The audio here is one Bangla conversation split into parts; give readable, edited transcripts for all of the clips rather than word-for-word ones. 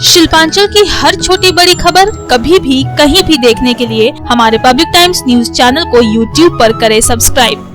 शिल्पांचल की हर छोटी बड़ी खबर कभी भी कहीं भी देखने के लिए हमारे पब्लिक टाइम्स न्यूज चैनल को यूट्यूब पर करें सब्सक्राइब।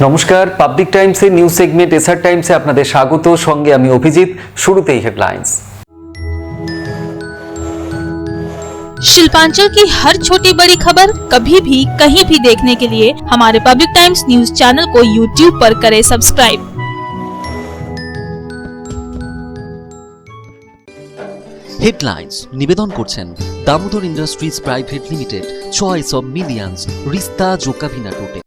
নমস্কার, পাবলিক টাইমসের নিউজ সেগমেন্ট এসআর টাইমসে আপনাদের স্বাগত। সঙ্গে আমি অভিজিৎ। শুরুতেই হেডলাইন্স। शिल्पांचल की हर छोटी बड़ी खबर कभी भी कहीं भी देखने के लिए हमारे पब्लिक टाइम्स न्यूज चैनल को यूट्यूब पर करें सब्सक्राइब। হেডলাইন্স নিবেদন করছেন Damodar Industries Private Limited, choice of millions, রিস্তা জোকাভিনা টোটে।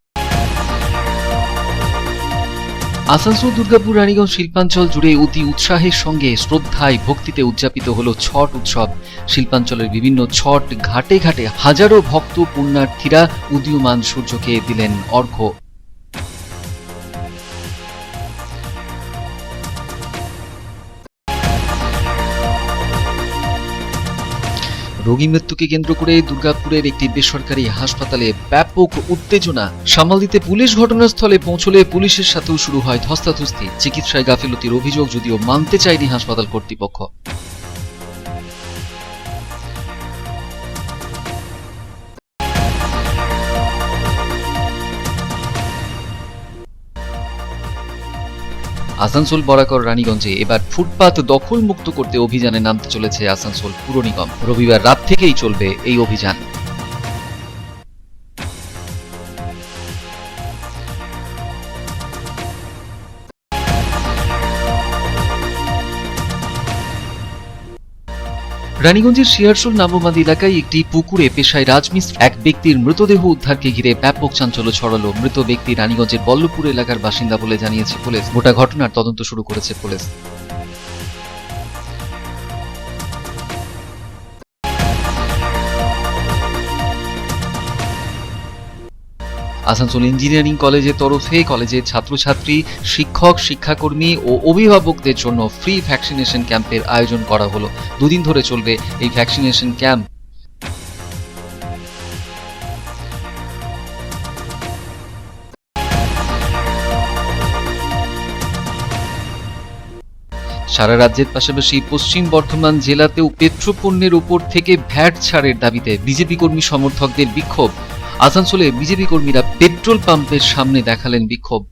আসানসোল, দুর্গাপুর, রানীগঞ্জ, শিল্পাঞ্চল জুড়ে অতি উৎসাহের সঙ্গে শ্রদ্ধায় ভক্তিতে উদযাপিত হলো ছট উৎসব। শিল্পাঞ্চলের বিভিন্ন ছট ঘাটে ঘাটে হাজারো ভক্ত পুণ্যার্থীরা উদীয়মান সূর্যকে দিলেন অর্ঘ্য। রোগী মৃত্যুকে কেন্দ্র করে দুর্গাপুরের একটি বেসরকারি হাসপাতালে ব্যাপক উত্তেজনা। সামাল দিতে পুলিশ ঘটনাস্থলে পৌঁছলে পুলিশের সাথেও শুরু হয় ধস্তাধস্তি। চিকিৎসায় গাফিলতির অভিযোগ যদিও মানতে চায়নি হাসপাতাল কর্তৃপক্ষ। আসানসোল বরাকর রানীগঞ্জে এবার ফুটপাত দখল মুক্ত করতে অভিযানে নামতে চলেছে আসানসোল পুর নিগম। রবিবার রাত থেকেই চলবে এই অভিযান। রানীগঞ্জের শিয়ারশোল নামমাদি এলাকায় একটি পুকুরে পেশায় রাজমিস্ত্রি এক ব্যক্তির মৃতদেহ উদ্ধারকে ঘিরে ব্যাপক চাঞ্চল্য ছড়ালো। মৃত ব্যক্তি রানীগঞ্জের বল্লভপুর এলাকার বাসিন্দা বলে জানিয়েছে পুলিশ। গোটা ঘটনার তদন্ত শুরু করেছে পুলিশ। আসানসোল ইঞ্জিনিয়ারিং কলেজের তরফে কলেজের ছাত্রছাত্রী, শিক্ষক, শিক্ষাকর্মী ও অভিভাবকদের জন্য ফ্রি ভ্যাকসিনেশন ক্যাম্পের আয়োজন করা হলো। দুদিন ধরে চলবে এই ভ্যাকসিনেশন ক্যাম্প। সারা রাজ্যের পাশাপাশি পশ্চিম বর্ধমান জেলাতেও পেট্রোপণ্যের উপর থেকে ভ্যাট ছাড়ের দাবিতে বিজেপি কর্মী সমর্থকদের বিক্ষোভ। আসানসোলে বিজেপি কর্মীরা পেট্রোল পাম্পের সামনে দেখালেন বিক্ষোভ।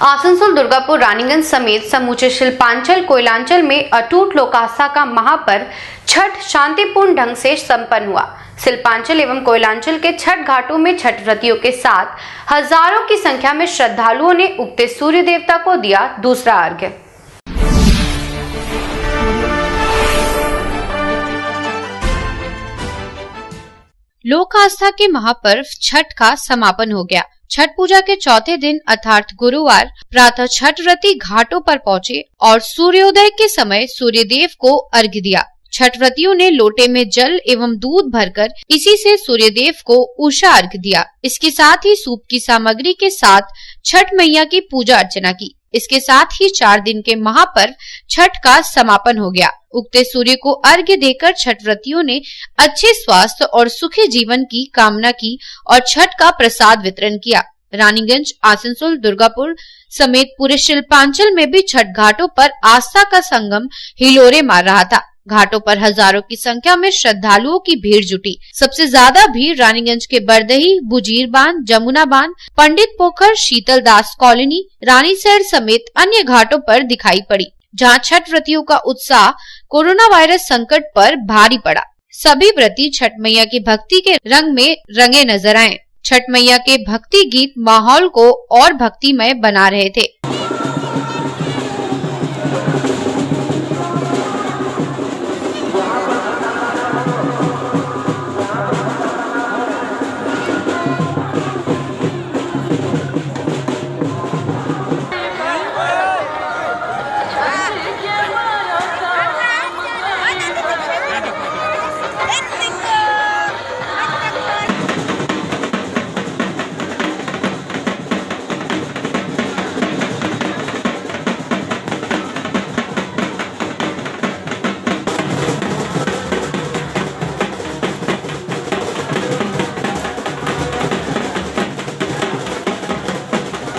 आसनसोल, दुर्गापुर, रानीगंज समेत समूचे शिल्पांचल कोयलांचल में अटूट लोक आस्था का महापर्व छठ शांतिपूर्ण ढंग से संपन्न हुआ। शिल्पांचल एवं कोयलांचल के छठ घाटों में छठ व्रतियों के साथ हजारों की संख्या में श्रद्धालुओं ने उगते सूर्य देवता को दिया दूसरा अर्घ्य। लोक आस्था के महापर्व छठ का समापन हो गया। छठ पूजा के चौथे दिन अर्थात गुरुवार प्रातः छठ व्रती घाटों पर पहुंचे और सूर्योदय के समय सूर्यदेव को अर्घ्य दिया। छठ व्रतियों ने लोटे में जल एवं दूध भरकर इसी से सूर्यदेव को उषा अर्घ्य दिया। इसके साथ ही सूप की सामग्री के साथ छठ मैया की पूजा अर्चना की। इसके साथ ही 4 दिन के महापर्व छठ का समापन हो गया। उगते सूर्य को अर्घ्य देकर छठ व्रतियों ने अच्छे स्वास्थ्य और सुखी जीवन की कामना की और छठ का प्रसाद वितरण किया। रानीगंज, आसनसोल, दुर्गापुर समेत पूरे शिल्पांचल में भी छठ घाटों पर आस्था का संगम हिलोरे मार रहा था। घाटों पर हजारों की संख्या में श्रद्धालुओं की भीड़ जुटी। सबसे ज्यादा भीड़ रानीगंज के बरदही, बुजीर बांध, जमुना बांध, पंडित पोखर, शीतल दास कॉलोनी, रानीसैर समेत अन्य घाटों पर दिखाई पड़ी, जहां छठ व्रतियों का उत्साह कोरोना वायरस संकट पर भारी पड़ा। सभी व्रती छठ मैया की भक्ति के रंग में रंगे नजर आए। छठ मैया के भक्ति गीत माहौल को और भक्तिमय बना रहे थे।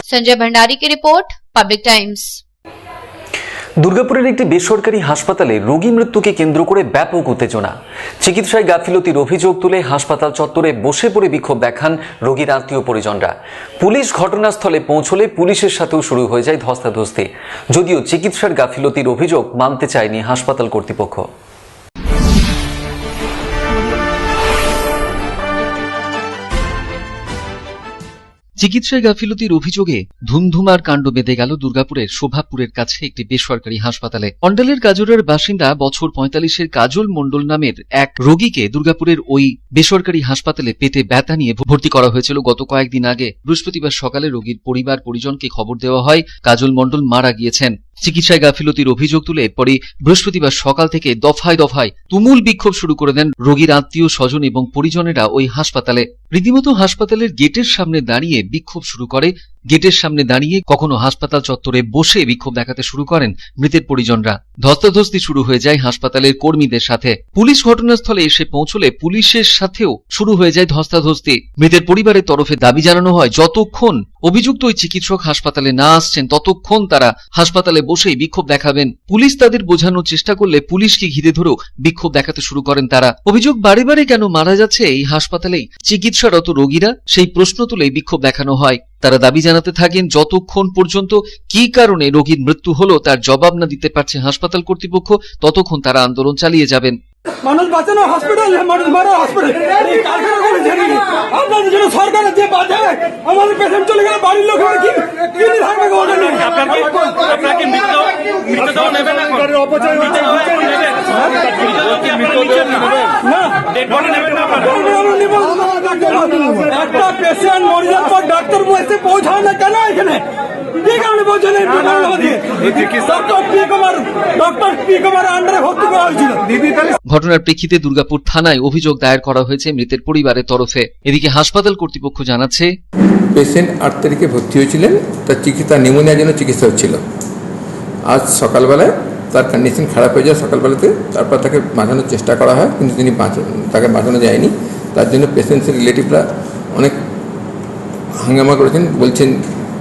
संजय भंडारी की रिपोर्ट, पब्लिक टाइम्स। দুর্গাপুরের একটি বেসরকারি হাসপাতালে রোগী মৃত্যুকে কেন্দ্র করে ব্যাপক উত্তেজনা। চিকিৎসায় গাফিলতির অভিযোগ তুলে হাসপাতাল চত্বরে বসে পড়ে বিক্ষোভ দেখান রোগীর আত্মীয় পরিজনরা। পুলিশ ঘটনাস্থলে পৌঁছলে পুলিশের সাথেও শুরু হয়ে যায় ধস্তাধস্তি। যদিও চিকিৎসার গাফিলতির অভিযোগ মানতে চায়নি হাসপাতাল কর্তৃপক্ষ। চিকিৎসায় গাফিলতির অভিযোগে ধুমধুমার কাণ্ড বেঁধে গেল দুর্গাপুরের শোভাপুরের কাছে একটি বেসরকারি হাসপাতালে। অন্ডালের কাজরের বাসিন্দা বছর 45-এর কাজল মণ্ডল নামের এক রোগীকে দুর্গাপুরের ওই বেসরকারি হাসপাতালে পেটে ব্যথা নিয়ে ভর্তি করা হয়েছিল গত কয়েকদিন আগে। বৃহস্পতিবার সকালে রোগীর পরিবার পরিজনকে খবর দেওয়া হয় কাজল মণ্ডল মারা গিয়েছেন। চিকিৎসায় গাফিলতির অভিযোগ তুলে এরপরই বৃহস্পতিবার সকাল থেকে দফায় দফায় তুমুল বিক্ষোভ শুরু করে দেন রোগীর আত্মীয় স্বজন এবং পরিজনেরা ওই হাসপাতালে। রীতিমতো হাসপাতালের গেটের সামনে দাঁড়িয়ে বিক্ষোভ শুরু করে। গেটের সামনে দাঁড়িয়ে কখনো হাসপাতাল চত্বরে বসে বিক্ষোভ দেখাতে শুরু করেন মৃতের পরিজনরা। ধস্তাধস্তি শুরু হয়ে যায় হাসপাতালের কর্মীদের সাথে। পুলিশ ঘটনাস্থলে এসে পৌঁছলে পুলিশের সাথেও শুরু হয়ে যায় ধস্তাধস্তি। মৃতের পরিবারের তরফে দাবি জানানো হয় যতক্ষণ অভিযুক্ত ওই চিকিৎসক হাসপাতালে না আসছেন ততক্ষণ তারা হাসপাতালে বসেই বিক্ষোভ দেখাবেন। পুলিশ তাদের বোঝানোর চেষ্টা করলে পুলিশকে ঘিরে ধরেও বিক্ষোভ দেখাতে শুরু করেন তারা। অভিযোগ বারে বারে কেন মারা যাচ্ছে এই হাসপাতালেই চিকিৎসারত রোগীরা, সেই প্রশ্ন তুলেই বিক্ষোভ দেখানো হয়। তারা দাবি জানাতে থাকেন যতক্ষণ পর্যন্ত কি কারণে রোগীর মৃত্যু হলো তার জবাব না দিতে পারছে হাসপাতাল কর্তৃপক্ষ ততক্ষণ তারা আন্দোলন চালিয়ে যাবেন। মানুষ বাঁচানো হসপিটাল, মানুষ মারা হসপিটাল, এই কারখানা করে জানি না। আপনাদের জন্য সরকারের যে বাধা, আমাদের পেশেন্ট চলে গেলে বাড়ির লোক কি থাকবে ওটা নেই। আপনাকে মৃতদেহ নেবেন না, অপচয় হচ্ছে, একটা পেশেন্ট মরিবার পর ডাক্তার এসে পৌঁছায় না কেন এখানে? কি কারণে পৌঁছায়? ডক্টর পি কুমার আন্ডারে ভর্তি করা হয়েছিল। ঘটনার প্রেক্ষিতে দুর্গাপুর থানায় অভিযোগ দায়ের করা হয়েছে মৃতের পরিবারের তরফে। এদিকে হাসপাতাল কর্তৃপক্ষ জানাচ্ছে পেশেন্ট 8 তারিখে ভর্তি হয়েছিলেন, তার চিকিৎসা নিউমোনিয়ার জন্য চিকিৎসা হচ্ছিল। আজ সকালবেলায় তার কন্ডিশন খারাপ হয়ে যায় সকালবেলাতে, তারপর তাকে বাঁচানোর চেষ্টা করা হয় কিন্তু তাকে বাঁচানো যায়নি। তার জন্য পেশেন্টসের রিলেটিভরা অনেক হাঙ্গামা করেছেন, বলছেন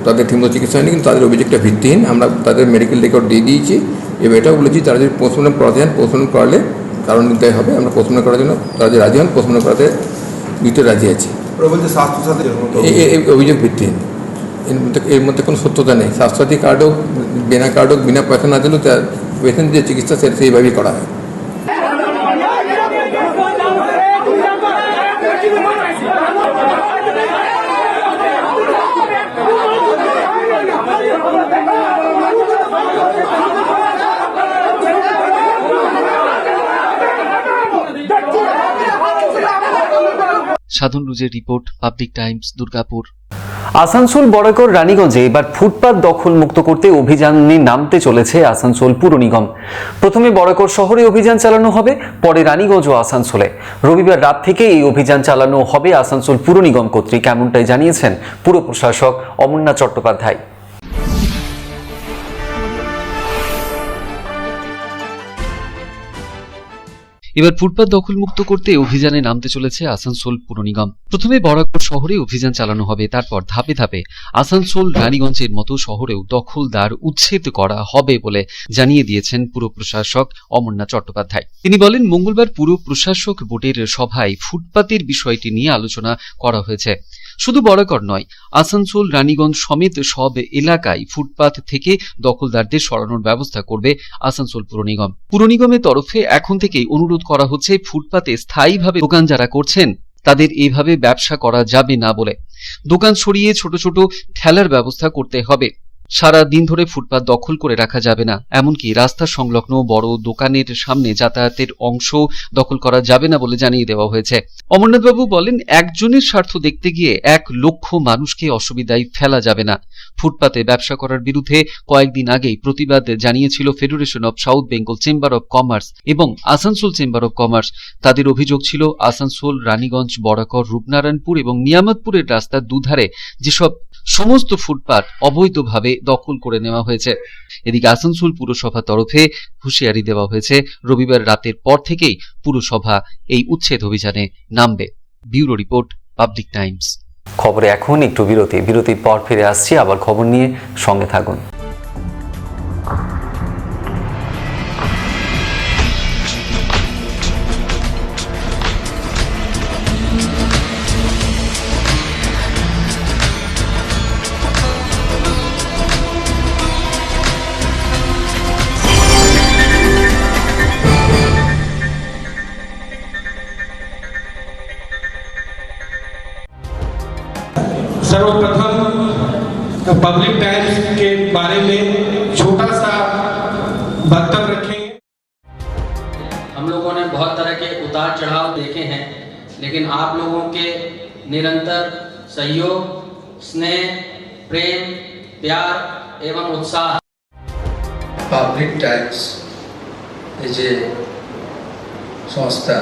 তাদের ঠিকমতো চিকিৎসা হয়নি, কিন্তু তাদের অভিযোগটা ভিত্তিহীন। আমরা তাদের মেডিকেল রেকর্ড দিয়ে দিয়েছি এবং এটাও বলেছি তারা যদি পোস্টমর্টম করাতে চান পোস্টমর্টম করালে কারণ নিতে হবে। আমরা পোস্টমর্টম করার জন্য তারা যদি রাজি হন পোস্টমর্টম করাতে দিতে রাজি আছি। এই অভিযোগ ভিত্তিহীন, এর মধ্যে কোনো সত্যতা নেই। স্বাস্থ্যসাথী কার্ড হোক, বিনা কার্ড হোক, বিনা পয়সা না দিলেও তার পেশেন্ট যে চিকিৎসা সেইভাবেই করা হয়। সাধন রুজের report, Public Times, Durgapur. Asansol Barakar রানীগঞ্জে এবার ফুটপাত দখল মুক্ত করতে অভিযানে নামতে চলেছে আসানসোল পুর নিগম। প্রথমে বরাকর শহরে অভিযান চালানো হবে, পরে রানীগঞ্জ ও আসানসোলে। রবিবার রাত থেকে এই অভিযান চালানো হবে আসানসোল পুর নিগম কর্তৃক, এমনটাই জানিয়েছেন পুর প্রশাসক অমরনাথ চট্টোপাধ্যায়। এবার ফুটপাত দখলমুক্ত করতে অভিযানে নামতে চলেছে আসানসোল পুর নিগম। প্রথমে বরাকর শহরে অভিযান চালানো হবে, তারপর ধাপে ধাপে আসানসোল রানীগঞ্জের মতো শহরেও দখলদার উচ্ছেদ করা হবে বলে জানিয়ে দিয়েছেন পুর প্রশাসক অমরনাথ চট্টোপাধ্যায়। তিনি বলেন, মঙ্গলবার পুর প্রশাসক বোর্ডের সভায় ফুটপাতের বিষয়টি নিয়ে আলোচনা করা হয়েছে। শুধু বড়কর নয়, আসানসোল রানীগঞ্জ সমেত সব এলাকায় ফুটপাত থেকে দখলদারদের সরানোর ব্যবস্থা করবে আসানসোল পুর নিগম। পুর নিগমের তরফে এখন থেকেই অনুরোধ করা হচ্ছে ফুটপাতে স্থায়ীভাবে দোকান যারা করছেন তাদের এভাবে ব্যবসা করা যাবে না বলে। দোকান সরিয়ে ছোট ছোট ঠেলার ব্যবস্থা করতে হবে। সারা দিন ধরে ফুটপাত দখল করে রাখা যাবে না, এমনকি রাস্তা সংলগ্ন বড় দোকানের সামনে যাতায়াতের অংশ দখল করা যাবে না বলে জানিয়ে দেওয়া হয়েছে। অমরনাথবাবু বলেন, একজনের স্বার্থ দেখতে গিয়ে 1 লক্ষ মানুষকে অসুবিধায় ফেলা যাবে না। ফুটপাতে ব্যবসা করার বিরুদ্ধে কয়েকদিন আগেই প্রতিবাদ জানিয়েছিল federation of south Bengal chamber of commerce এবং আসানসোল চেম্বার অব কমার্স। তাদের অভিযোগ ছিল আসানসোল, রানীগঞ্জ, বড়াকর, রূপনারায়ণপুর এবং নিয়ামতপুরের রাস্তার দুধারে যেসব সমস্ত ফুটপাত অবৈধভাবে দখল করে নেওয়া হয়েছে। এদিকে আসানসোল পুরসভা তরফে হুঁশিয়ারি দেওয়া হয়েছে, রবিবার রাতের পর থেকেই পুরসভা এই উচ্ছেদ অভিযানে নামবে। Bureau report, Public Times. খবরে এখন একটু বিরতির পর ফিরে আসছি আবার খবর নিয়ে, সঙ্গে থাকুন। सर्वप्रथम पब्लिक टाइम्स के बारे में छोटा सा वक्तव्य रखेंगे। हम लोगों ने बहुत तरह के उतार चढ़ाव देखे हैं, लेकिन आप लोगों के निरंतर सहयोग, स्नेह, प्रेम, प्यार एवं उत्साह। পাবলিক টাইমস এই যে সংস্থা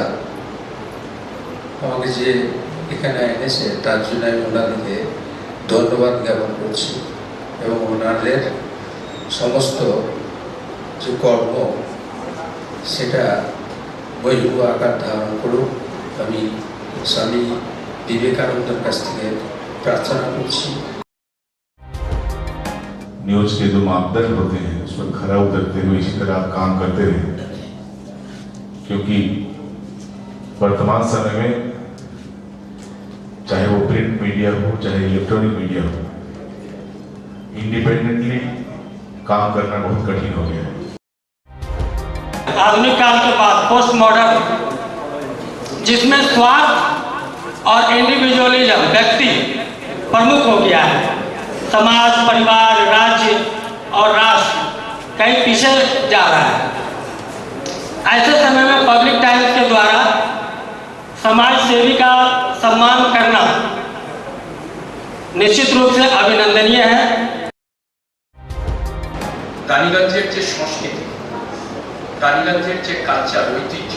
আমাকে যে এখানে এনেছে তার জন্য আমি ওনাদেরকে ধন্যবাদ জ্ঞাপন করছি এবং ওনাদের সমস্ত যে কর্ম সেটা বৈভব আকার ধারণ করুক আমি স্বামী বিবেকানন্দের কাছ থেকে প্রার্থনা করছি। न्यूज के जो मापदंड होते हैं उस पर खरा उतरते हुए इसी तरह आप काम करते रहे, क्योंकि वर्तमान समय में चाहे वो प्रिंट मीडिया हो चाहे इलेक्ट्रॉनिक मीडिया हो, इंडिपेंडेंटली काम करना बहुत कठिन हो गया है। आधुनिक काल के बाद पोस्ट मॉडर्न, जिसमें स्वार्थ और इंडिविजुअलिज्म व्यक्ति प्रमुख हो गया है, समाज, परिवार, राज्य और राष्ट्र कहीं पीछे जा रहा है। ऐसे समय में पब्लिक टाइम्स के द्वारा समाज सेवी का सम्मान करना निश्चित रूप से अभिनंदनीय है। রানীগঞ্জের যে সংস্কৃতি, রানীগঞ্জের যে কালচার, ঐতিহ্য,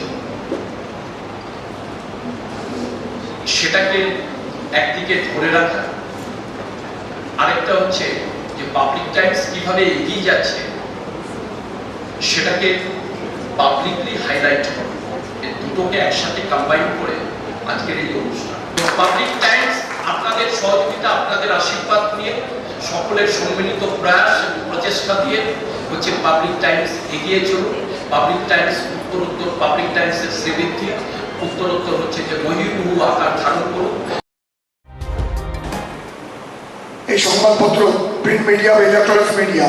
সেটাকে একদিকে ধরে রাখা, আরেকটা হচ্ছে যে পাবলিক টাইমস কিভাবে এগিয়ে যাচ্ছে সেটাকে পাবলিকলি হাইলাইট করা, এই দুটোকে একসাথে কম্বাইন করে আজকের এই অনুষ্ঠান। পাবলিক টাইমস আপনাদের সহযোগিতা, আপনাদের আশীর্বাদ নিয়ে, সকলের সম্মিলিত প্রয়াস এবং প্রচেষ্টা দিয়ে হচ্ছে পাবলিক টাইমস এগিয়ে চলুন। পাবলিক টাইমস উত্তরোত্তর, পাবলিক টাইমসের শ্রীবৃদ্ধি উত্তরোত্তর হচ্ছে যে মহিমুহু আকার ধারণ করুন। এই সংবাদপত্র, প্রিন্ট মিডিয়া বা ইলেকট্রনিক্স মিডিয়া,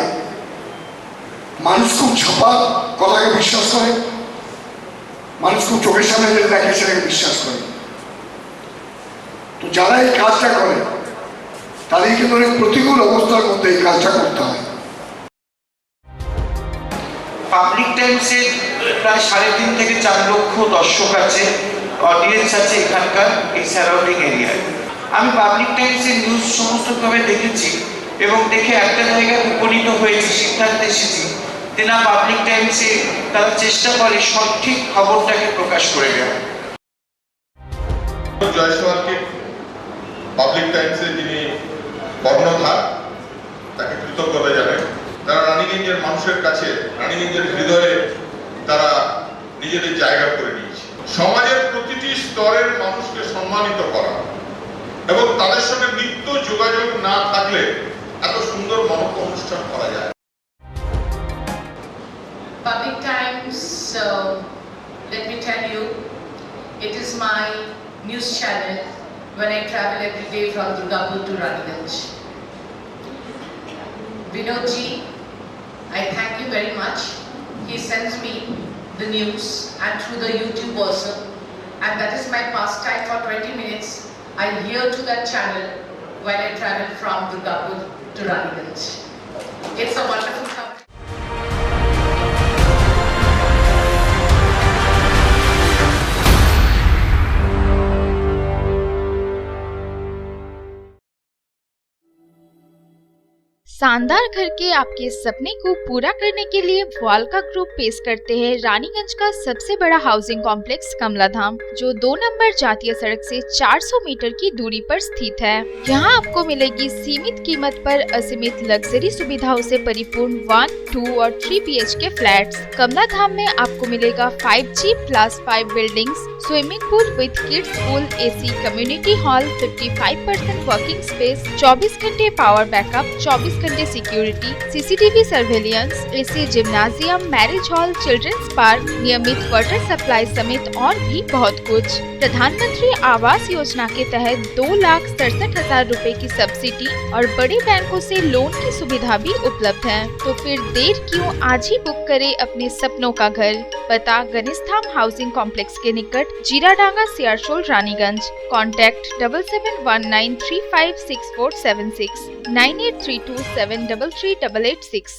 মানুষ খুব ছাপা কথাকে বিশ্বাস করে, মানুষ খুব চোখের সামনে যেটা দেখে সেটাকে বিশ্বাস করে। তো যারা এই কাজটা করে তাদের কিন্তু অনেক প্রতিকূল অবস্থার মধ্যে এই কাজটা করতে হয়। পাবলিক টাইমসে প্রায় 3.5 থেকে 4 লক্ষ দর্শক আছে, অডিয়েন্স আছে এখানকার এই সারাউন্ডিং এরিয়ায়। আমি পাবলিক টাইমসের নিউজ সমস্তভাবে দেখেছি এবং দেখে একটা জায়গায় উপনীত হয়েছি, সিদ্ধান্তে এসেছি যে না, পাবলিক টাইমসে তারা চেষ্টা করে সঠিক খবরটাকে প্রকাশ করে দেওয়া। জয়সওয়ালকে পাবলিক টাইমসে যিনি কর্ণধার, তাকে কৃতজ্ঞতা জানাই। তারা রানীগঞ্জের মানুষের কাছে, রানীগঞ্জের হৃদয়ে তারা নিজেদের জায়গা করে নিয়েছে। সমাজের প্রতিটি স্তরের মানুষকে সম্মানিত করা এবং তাদের সঙ্গে নিত্য যোগাযোগ না থাকলে এত সুন্দর মহৎ অনুষ্ঠান করা যায়। Public Times, let me tell you, it is my news channel when I travel every day from Durgapur to Raniganj. Vinod ji, I thank you very much. He sends me the news and through the YouTube also, and that is my pastime for 20 minutes. I hear to that channel when I travel from Durgapur to Raniganj. It's a wonderful cover. शानदार घर के आपके सपने को पूरा करने के लिए वालका ग्रुप पेश करते हैं रानीगंज का सबसे बड़ा हाउसिंग कॉम्प्लेक्स कमला धाम, जो 2 नंबर जातीय सड़क से 400 मीटर की दूरी पर स्थित है। यहाँ आपको मिलेगी सीमित कीमत पर असीमित लग्जरी सुविधाओं से परिपूर्ण 1, 2 और 3 BHK फ्लैट्स। कमला धाम में आपको मिलेगा 5G+5 buildings, swimming pool with kids pool, AC community hall, 55% working space, 24 घंटे पावर बैकअप, 24 घंटे security, CCTV surveillance, AC gymnasium, marriage hall, children's park, नियमित वाटर सप्लाई समेत और भी बहुत कुछ। प्रधानमंत्री आवास योजना के तहत 2,67,000 रुपए की सब्सिडी और बड़े बैंकों से लोन की सुविधा भी उपलब्ध है। तो फिर देर क्यों, आज ही बुक करें अपने सपनों का घर। पता गणेशधाम हाउसिंग कॉम्प्लेक्स के निकट, जीराडांगा, सियारसोल, रानीगंज। कॉन्टैक्ट 7719356476 9832733886।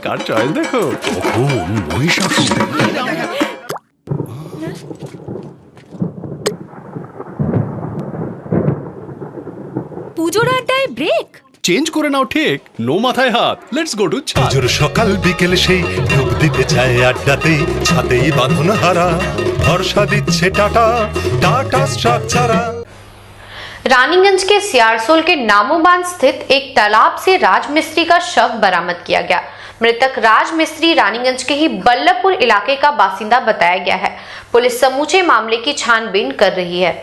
কার চয়েস দেখো, কখন মহিষাসুর। পুজোর আড্ডায় ব্রেক চেঞ্জ করে নাও ঠিক, নো মাথায় হাত, লেটস গো টু ছাদ। পুজোর সকাল বিকেল সেই ডুব দিতে চায় আড্ডাতেই, ছাদেই বাঁধন হারা ভরসা দিচ্ছে টাটা, টাটা স্ট্রাকচারা। रानीगंज के सियारसोल के नामोबांध स्थित एक तालाब से राजमिस्त्री का शव बरामद किया गया। मृतक राजमिस्त्री रानीगंज के ही बल्लभपुर इलाके का बासिंदा बताया गया है। पुलिस समूचे मामले की छानबीन कर रही है।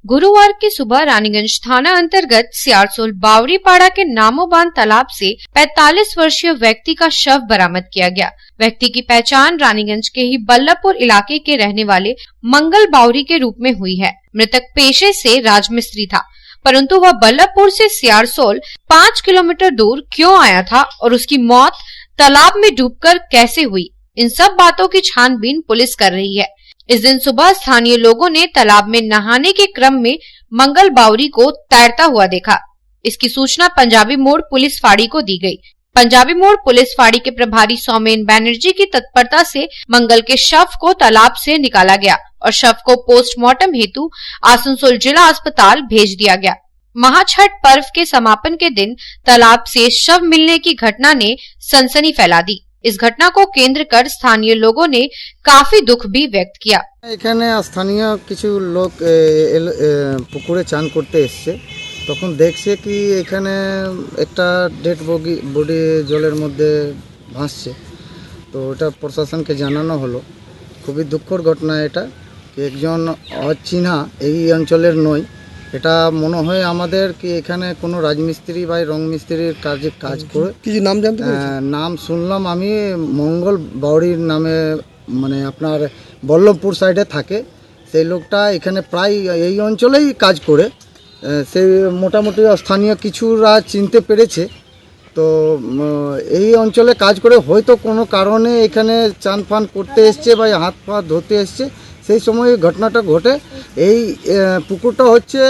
गुरुवार की सुबह रानीगंज थाना अंतर्गत सियारसोल बावरीपाड़ा के नामोबांध तालाब से 45 वर्षीय व्यक्ति का शव बरामद किया गया। व्यक्ति की पहचान रानीगंज के ही बल्लभपुर इलाके के रहने वाले मंगल बावरी के रूप में हुई है। मृतक पेशे से राजमिस्त्री था, परंतु वह बल्लभपुर से सियारसोल 5 किलोमीटर दूर क्यों आया था और उसकी मौत तालाब में डूबकर कैसे हुई, इन सब बातों की छानबीन पुलिस कर रही है। इस दिन सुबह स्थानीय लोगों ने तालाब में नहाने के क्रम में मंगल बावरी को तैरता हुआ देखा। इसकी सूचना पंजाबी मोड़ पुलिस फाड़ी को दी गई। पंजाबी मोड़ पुलिस फाड़ी के प्रभारी सौमेन बैनर्जी की तत्परता से मंगल के शव को तालाब से निकाला गया और शव को पोस्टमार्टम हेतु आसनसोल जिला अस्पताल भेज दिया गया। महाछठ पर्व के समापन के दिन तालाब से शव मिलने की घटना ने सनसनी फैला दी। इस घटना को केंद्र कर स्थानीय लोगों ने काफी दुख भी व्यक्त किया। এখানে স্থানীয় কিছু লোক পুকুরে চান করতে এসছে, তখন দেখছে কি এখানে একটা ডেড বডি জলের মধ্যে ভাসছে। তো এটা প্রশাসনকে জানানো হলো। খুবই দুঃখর ঘটনা এটা, একজন অচেনা এই অঞ্চলের নয়। এটা মনে হয় আমাদের কি এখানে কোনো রাজমিস্ত্রি বা রং মিস্ত্রির কাজ করে। কিছু নাম জানতে পেরেছেন? নাম শুনলাম আমি মঙ্গল বাউরির নামে মানে আপনার বল্লভপুর সাইডে থাকে, সেই লোকটা এখানে প্রায় এই অঞ্চলেই কাজ করে। সে মোটামুটি স্থানীয় কিছুরা চিনতে পেরেছে। তো এই অঞ্চলে কাজ করে হয়তো কোনো কারণে এখানে চান ফান করতে এসছে বা হাত পা ধরতে এসছে, সেই সময় ঘটনাটা ঘটে। এই পুকুরটা হচ্ছে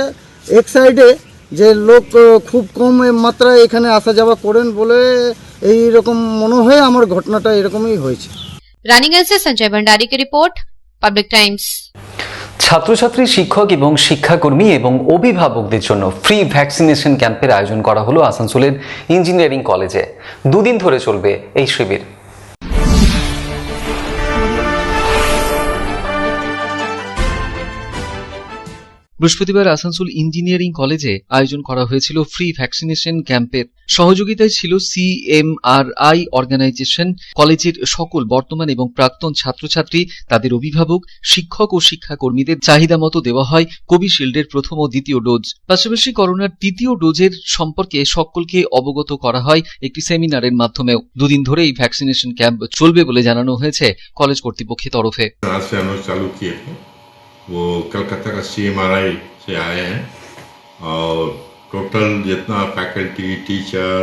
এক সাইডে যে লোক খুব কম মাত্রায় এখানে আসা যাওয়া করেন বলে এই রকম মনে হয় আমার ঘটনাটা এরকমই হয়েছে। रानीगंज से संजय भंडारी की रिपोर्ट, पब्लिक टाइम्स। ছাত্রছাত্রী, শিক্ষক এবং শিক্ষাকর্মী এবং অভিভাবকদের জন্য ফ্রি ভ্যাকসিনেশন ক্যাম্পের আয়োজন করা হলো আসানসোলের ইঞ্জিনিয়ারিং কলেজে। দুদিন ধরে চলবে এই শিবির। বৃহস্পতিবার আসানসোল ইঞ্জিনিয়ারিং কলেজে আয়োজন করা হয়েছিল ফ্রি ভ্যাকসিনেশন ক্যাম্পের। সহযোগিতায় ছিল CMRI অর্গানাইজেশন। কলেজের সকল বর্তমান এবং প্রাক্তন ছাত্রছাত্রী, তাদের অভিভাবক, শিক্ষক ও শিক্ষাকর্মীদের চাহিদা মতো দেওয়া হয় কোভিশিল্ডের প্রথম ও দ্বিতীয় ডোজ। পাশাপাশি করোনার তৃতীয় ডোজের সম্পর্কে সকলকে অবগত করা হয় একটি সেমিনারের মাধ্যমেও। দুদিন ধরে এই ভ্যাকসিনেশন ক্যাম্প চলবে বলে জানানো হয়েছে কলেজ কর্তৃপক্ষের তরফে। वो कलकत्ता का CMRI से आए हैं और टोटल जितना faculty, teacher,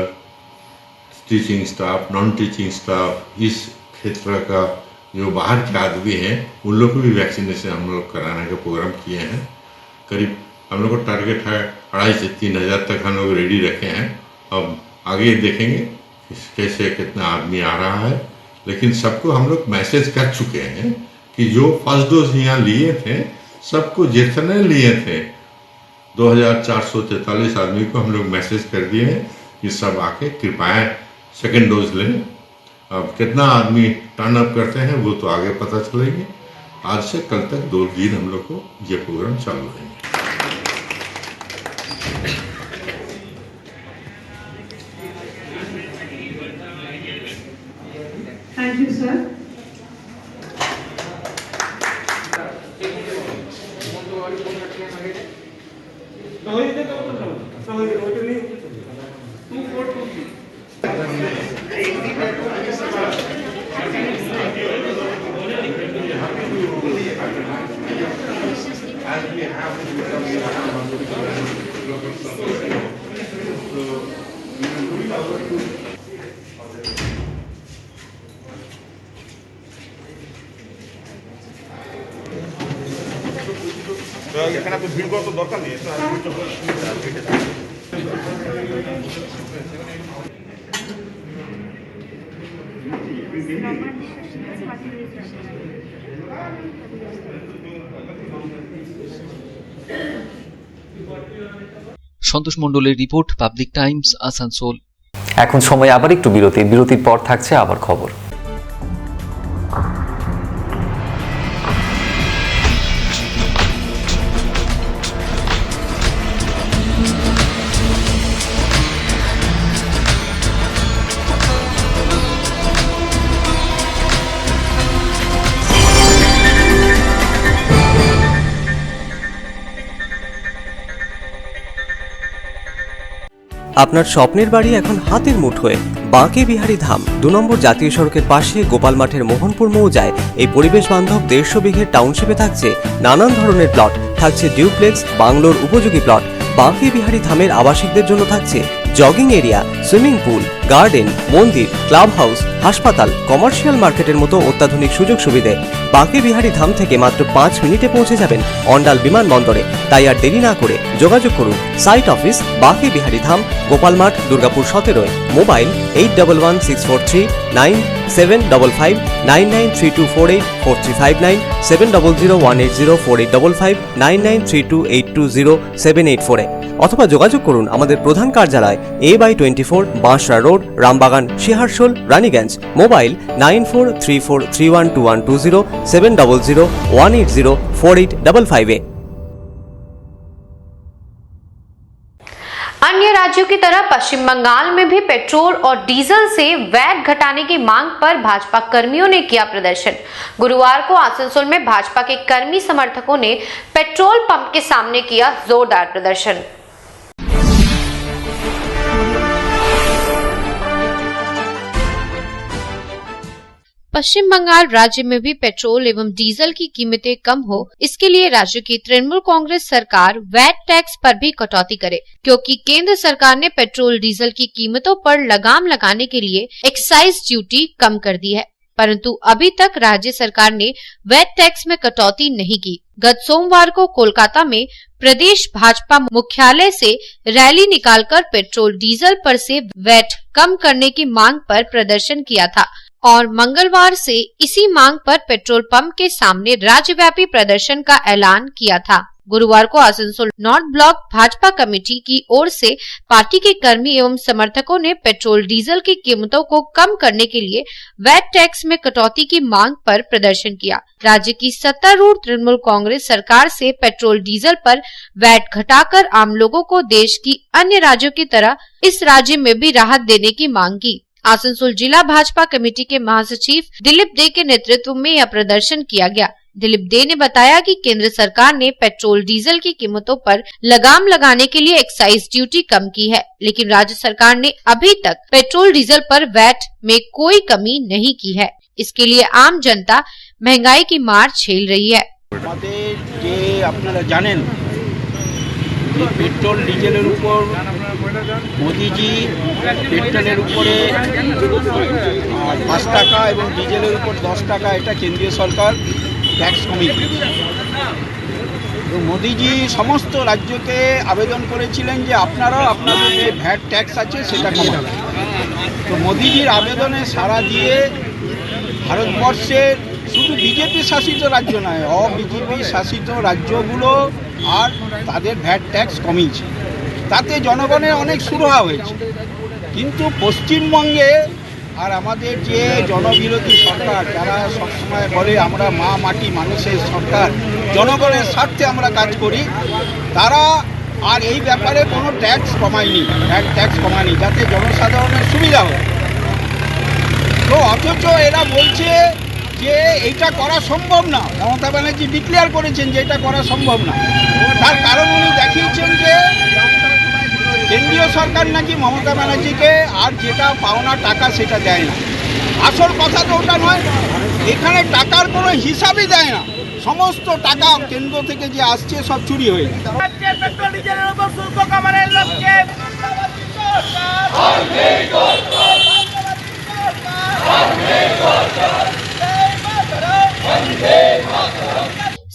teaching staff, non teaching staff, इस क्षेत्र का जो बाहर के आदमी हैं उन लोग को भी वैक्सीनेशन हम लोग कराने का प्रोग्राम किए हैं। करीब हम लोग को टारगेट है 2,500 से 3,000 तक हम लोग रेडी रखे हैं। अब आगे देखेंगे कैसे कितना आदमी आ रहा है, लेकिन सबको हम लोग मैसेज कर चुके हैं कि जो फर्स्ट डोज यहाँ लिए थे सबको जितने लिए थे 2,443 आदमी को हम लोग मैसेज कर दिए हैं कि सब आके कृपया सेकेंड डोज लें। अब कितना आदमी टर्न अप करते हैं वो तो आगे पता चलेगी। आज से कल तक 2 दिन हम लोग को ये प्रोग्राम चालू रहेंगे। Thank you sir. এখানে তো ভিড় করার তো দরকার নেই। সন্তোষ মণ্ডলের রিপোর্ট, পাবলিক টাইমস, আসানসোল। এখন সময় আবার একটু বিরতির পর থাকছে আবার খবর। আপনার স্বপ্নের বাড়ি এখন হাতের মুঠোয়। বাঁকে বিহারী ধাম 2 নম্বর জাতীয় সড়কের পাশে গোপাল মাঠের মোহনপুর মৌজায় এই পরিবেশ বান্ধব 150 বিঘের টাউনশিপে থাকছে নানান ধরনের প্লট, থাকছে ডিউপ্লেক্স, বাংলোর উপযোগী প্লট। বাঁকে বিহারী ধামের আবাসিকদের জন্য থাকছে jogging area, swimming pool, garden, মন্দির, ক্লাব হাউস, হাসপাতাল, কমার্শিয়াল মার্কেটের মতো অত্যাধুনিক সুযোগ সুবিধে। বাঁকে বিহারী ধাম থেকে মাত্র 5 মিনিটে পৌঁছে যাবেন অন্ডাল বিমানবন্দরে। তাই আর দেরি না করে যোগাযোগ করুন। সাইট অফিস বাঁকে বিহারী ধাম, গোপাল মাঠ, দুর্গাপুর 17। মোবাইল 8116439755 9932484359 7001804855 9932820784 অথবা যোগাযোগ করুন আমাদের প্রধান কার্যালয় A/24 Bansra road, Rambagan, Searsole, Raniganj. Mobile 9434312120 7001804855। अन्य राज्यों की तरह पश्चिम बंगाल में भी पेट्रोल और डीजल से वैट घटाने की मांग पर भाजपा कर्मियों ने किया प्रदर्शन। गुरुवार को आसनसोल में भाजपा के कर्मी समर्थकों ने पेट्रोल पंप के सामने किया जोरदार प्रदर्शन। पश्चिम बंगाल राज्य में भी पेट्रोल एवं डीजल की कीमतें कम हो, इसके लिए राज्य की तृणमूल कांग्रेस सरकार वैट टैक्स पर भी कटौती करे, क्योंकि केंद्र सरकार ने पेट्रोल डीजल की कीमतों पर लगाम लगाने के लिए एक्साइज ड्यूटी कम कर दी है, परंतु अभी तक राज्य सरकार ने वैट टैक्स में कटौती नहीं की। गत सोमवार को कोलकाता में प्रदेश भाजपा मुख्यालय से रैली निकालकर पेट्रोल डीजल पर से वैट कम करने की मांग पर प्रदर्शन किया था और मंगलवार से इसी मांग पर पेट्रोल पंप के सामने राज्यव्यापी प्रदर्शन का ऐलान किया था। गुरुवार को Asansol north block Bhajpa committee की ओर से पार्टी के कर्मी एवं समर्थकों ने पेट्रोल डीजल की कीमतों को कम करने के लिए वैट टैक्स में कटौती की मांग पर प्रदर्शन किया। राज्य की सत्तारूढ़ तृणमूल कांग्रेस सरकार से पेट्रोल डीजल पर वैट घटाकर आम लोगों को देश की अन्य राज्यों की तरह इस राज्य में भी राहत देने की मांग की। आसनसोल जिला भाजपा कमेटी के महासचिव दिलीप दे के नेतृत्व में यह प्रदर्शन किया गया। दिलीप दे ने बताया कि केंद्र सरकार ने पेट्रोल डीजल की कीमतों पर लगाम लगाने के लिए एक्साइज ड्यूटी कम की है, लेकिन राज्य सरकार ने अभी तक पेट्रोल डीजल पर वैट में कोई कमी नहीं की है। इसके लिए आम जनता महंगाई की मार झेल रही है। पेट्रोल ডিজেলের উপর মোদিজি পেট্রোলের উপরে 5 টাকা এবং ডিজেলের উপর 10 টাকা এটা কেন্দ্রীয় সরকার ট্যাক্স কমিয়ে দিয়েছে। তো মোদিজি সমস্ত রাজ্যকে আবেদন করেছিলেন যে আপনারাও আপনাদের যে ভ্যাট ট্যাক্স আছে সেটা কমান। তো মোদিজির আবেদনে সাড়া দিয়ে ভারতবর্ষের শুধু বিজেপি শাসিত রাজ্য নয়, অবিজেপি শাসিত রাজ্যগুলো আর তাদের ভ্যাট ট্যাক্স কমিয়েছে, তাতে জনগণের অনেক সুরাহা হয়েছে। কিন্তু পশ্চিমবঙ্গে আর আমাদের যে জনবিরোধী সরকার, যারা সবসময় বলে আমরা মা মাটি মানুষের সরকার, জনগণের স্বার্থে আমরা কাজ করি, তারা আর এই ব্যাপারে কোনো ট্যাক্স কমায়নি, ভ্যাট ট্যাক্স কমায়নি, যাতে জনসাধারণের সুবিধা হয়। তো অথচ এরা বলছে যে এইটা করা সম্ভব না। মমতা ব্যানার্জি ডিক্লেয়ার করেছেন যে এটা করা সম্ভব না। তার কারণ উনি দেখিয়েছেন যে কেন্দ্রীয় সরকার নাকি মমতা ব্যানার্জিকে আর যেটা পাওনা টাকা সেটা দেয় না। আসল কথা তো ওটা নয়, এখানে টাকার কোনো হিসাবই দেয় না, সমস্ত টাকা কেন্দ্র থেকে যে আসছে সব চুরি হয়ে যায়।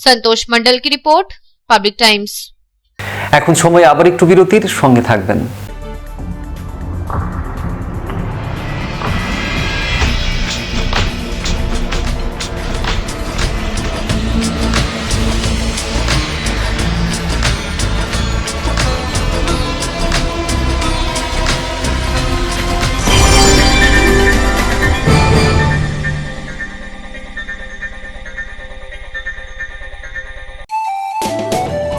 संतोष मंडल की रिपोर्ट, पब्लिक टाइम्स। এখন সময় আবার একটু বিরতির, সঙ্গে থাকবেন।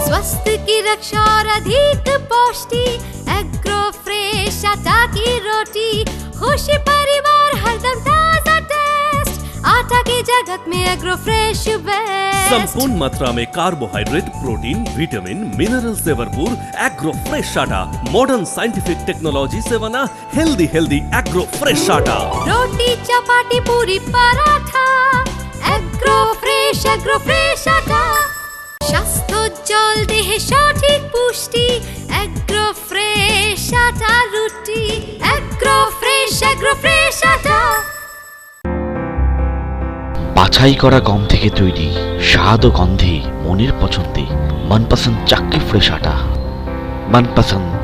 स्वास्थ्य की रक्षा और अधिक पौष्टि, एग्रो फ्रेश आटा की रोटी, खुशी परिवार हरदम ताजा टेस्ट, आटा की जगत में एग्रो फ्रेश बेस्ट। संपूर्ण मात्रा में कार्बोहाइड्रेट, प्रोटीन, विटामिन, मिनरल से भरपूर एग्रो फ्रेश आटा, मॉडर्न साइंटिफिक टेक्नोलॉजी से बना हेल्दी एग्रो फ्रेश आटा। रोटी चपाटी पूरी पराठा, एग्रो फ्रेश आटा, স্বাস্থ্যোজ্জ্বল দেহে সঠিক পুষ্টি, এগ্রো ফ্রেশ আটা রুটি, এগ্রো ফ্রেশ আটা। বাছাই করা গম থেকে তৈরি, স্বাদ ও গন্ধে মনের পছন্দে मनपसंद चाक्की फ्रेश आटा, मनपसंद।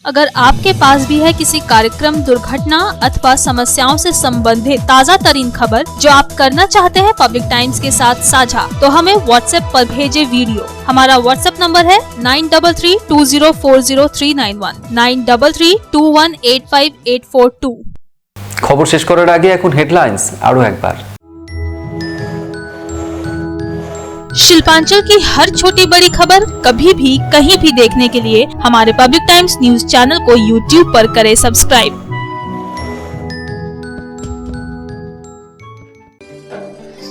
अगर आपके पास भी है किसी कार्यक्रम, दुर्घटना अथवा समस्याओं से संबंधित ताज़ा तरीन खबर जो आप करना चाहते हैं पब्लिक टाइम्स के साथ साझा, तो हमें व्हाट्सएप पर भेजे वीडियो। हमारा व्हाट्सएप नंबर है 9332040391, 9332185842। খবর শেষ করার আগে এখন হেডলাইন্স আরো একবার। शिल्पांचल की हर छोटी बड़ी खबर कभी भी कहीं भी देखने के लिए हमारे पब्लिक टाइम्स न्यूज चैनल को YouTube पर करें सब्सक्राइब।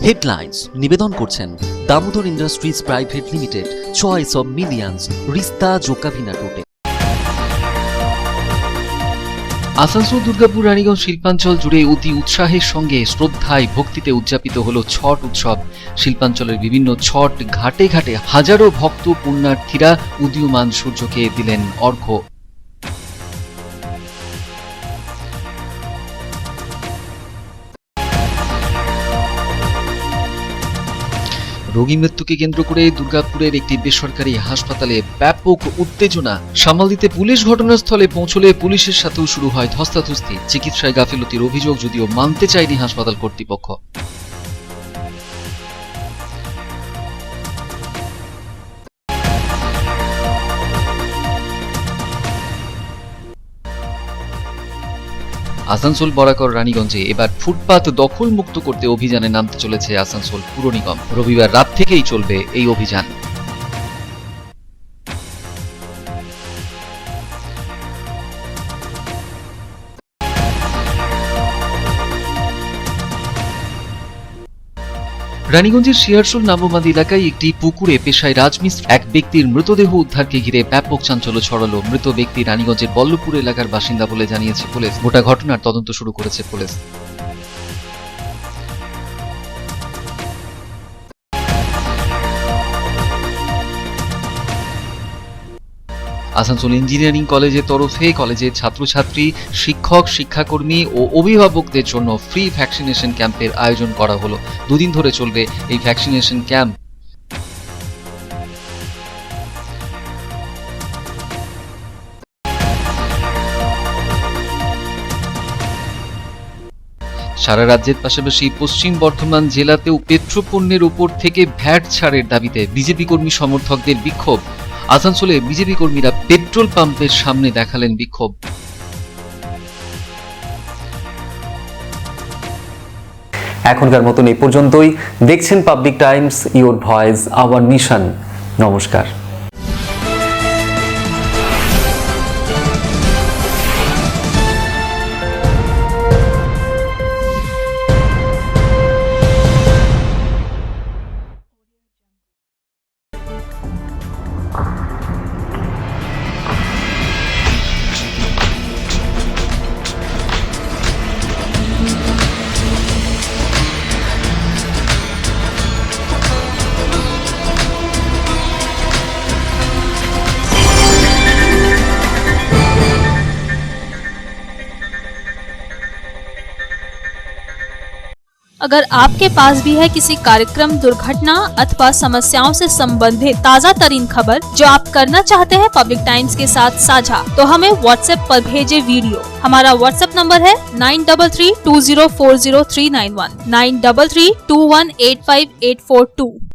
হেডলাইন্স নিবেদন করছেন Damodar Industries Private Limited, choice of millions, রিস্তা জোকাভিনা টোটে। আসানসোল দুর্গাপুর রানীগঞ্জ শিল্পাঞ্চল জুড়ে অতি উৎসাহের সঙ্গে শ্রদ্ধায় ভক্তিতে উদযাপিত হলো ছট উৎসব। শিল্পাঞ্চলের বিভিন্ন ছট ঘাটে ঘাটে হাজারো ভক্ত পুণ্যার্থীরা উদীয়মান সূর্যকে দিলেন অর্ঘ্য। রোগী মৃত্যুকে কেন্দ্র করে দুর্গাপুরের একটি বেসরকারি হাসপাতালে ব্যাপক উত্তেজনা সামাল দিতে পুলিশ ঘটনাস্থলে পৌঁছলে পুলিশের সাথেও শুরু হয় ধস্তাধস্তি। চিকিৎসায় গাফিলতির অভিযোগ যদিও মানতে চায়নি হাসপাতাল কর্তৃপক্ষ। আসানসোল বরাকর রানীগঞ্জে এবার ফুটপাত দখল মুক্ত করতে অভিযানে নামতে চলেছে আসানসোল পুর নিগম। রবিবার রাত থেকেই চলবে এই অভিযান। রানীগঞ্জের শিয়ারশোল নামবান্দি এলাকায় একটি পুকুরে পেশায় রাজমিস্ত্রি এক ব্যক্তির মৃতদেহ উদ্ধারকে ঘিরে ব্যাপক চাঞ্চল্য ছড়ালো। মৃত ব্যক্তি রানীগঞ্জের বল্লভপুর এলাকার বাসিন্দা বলে জানিয়েছে পুলিশ। গোটা ঘটনার তদন্ত শুরু করেছে পুলিশ। আসানসোল ইঞ্জিনিয়ারিং কলেজের তরফে কলেজের ছাত্রছাত্রী, শিক্ষক, শিক্ষাকর্মী ও অভিভাবকদের জন্য ফ্রি ভ্যাকসিনেশন ক্যাম্পের আয়োজন করা হলো। দুদিন ধরে চলবে এই ভ্যাকসিনেশন ক্যাম্প। সারা রাজ্যের পাশাপাশি পশ্চিম বর্ধমান জেলাতেও পেট্রোপণ্যের উপর থেকে ভ্যাট ছাড়ের দাবিতে বিজেপি কর্মী সমর্থকদের বিক্ষোভ। আসানসোলে বিজেপি কর্মীরা পেট্রোল পাম্পের সামনে দেখালেন বিক্ষোভ। এখনকার মতন এই পর্যন্তই। দেখছেন public Times, your voice hour mission. নমস্কার। अगर आपके पास भी है किसी कार्यक्रम, दुर्घटना अथवा समस्याओं से संबंधित ताज़ा तरीन खबर जो आप करना चाहते हैं पब्लिक टाइम्स के साथ साझा, तो हमें व्हाट्सएप पर भेजे वीडियो। हमारा व्हाट्सएप नंबर है 9332040391 9332185842।